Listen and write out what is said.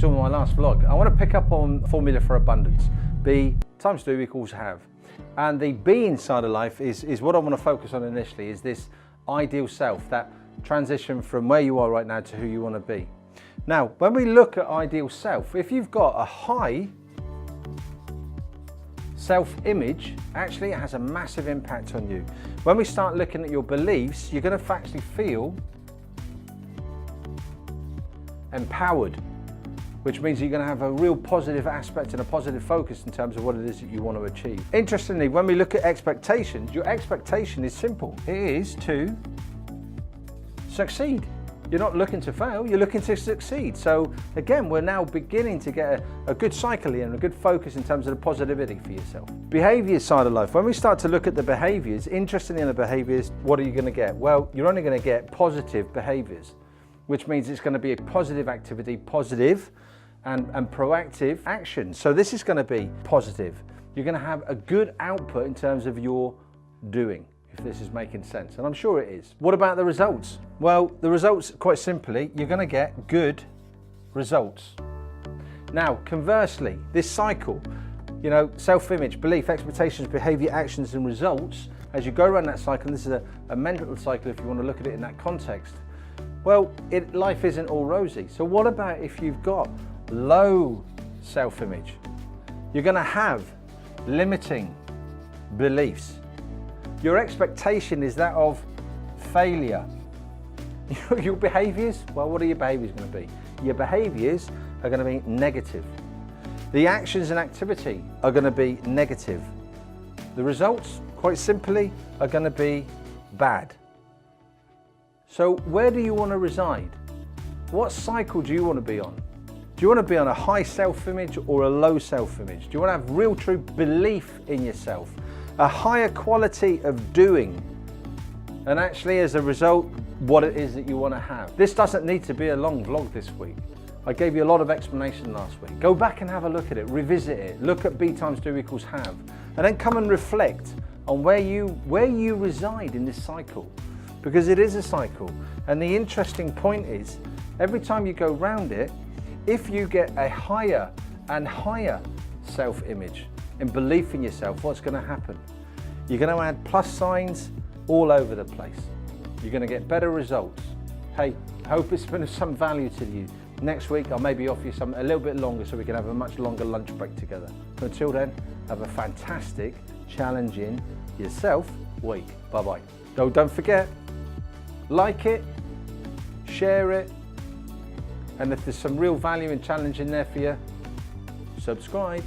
saw in my last vlog, I want to pick up on formula for abundance. B times 2 equals have. And the B inside of life is what I want to focus on initially, is this ideal self, that transition from where you are right now to who you want to be. Now, when we look at ideal self, if you've got a high self-image, actually it has a massive impact on you. When we start looking at your beliefs, you're going to actually feel empowered, which means you're going to have a real positive aspect and a positive focus in terms of what it is that you want to achieve. Interestingly, when we look at expectations, your expectation is simple. It is to succeed. You're not looking to fail, you're looking to succeed. So again, we're now beginning to get a good cycle here and a good focus in terms of the positivity for yourself. Behavior side of life. When we start to look at the behaviors, interestingly in the behaviors, what are you going to get? Well, you're only going to get positive behaviors, which means it's going to be a positive activity, positive and proactive action. So this is going to be positive. You're going to have a good output in terms of your doing, if this is making sense, and I'm sure it is. What about the results? Well, the results, quite simply, you're going to get good results. Now, conversely, this cycle, you know, self-image, belief, expectations, behavior, actions, and results, as you go around that cycle, and this is a mental cycle if you want to look at it in that context, well, life isn't all rosy. So what about if you've got low self-image? You're going to have limiting beliefs. Your expectation is that of failure. Your behaviors, well, what are your behaviors going to be? Your behaviors are going to be negative. The actions and activity are going to be negative. The results, quite simply, are going to be bad. So where do you want to reside? What cycle do you want to be on? Do you want to be on a high self-image or a low self-image? Do you want to have real true belief in yourself? A higher quality of doing, and actually as a result, what it is that you want to have. This doesn't need to be a long vlog this week. I gave you a lot of explanation last week. Go back and have a look at it, revisit it, look at B times 2 equals have, and then come and reflect on where you reside in this cycle, because it is a cycle. And the interesting point is, every time you go round it, if you get a higher and higher self-image and belief in yourself, what's going to happen? You're going to add plus signs all over the place. You're going to get better results. Hey, I hope it's been of some value to you. Next week, I'll maybe offer you something a little bit longer so we can have a much longer lunch break together. But until then, have a fantastic, challenging yourself week. Bye-bye. Don't forget, like it, share it, and if there's some real value and challenge in there for you, subscribe.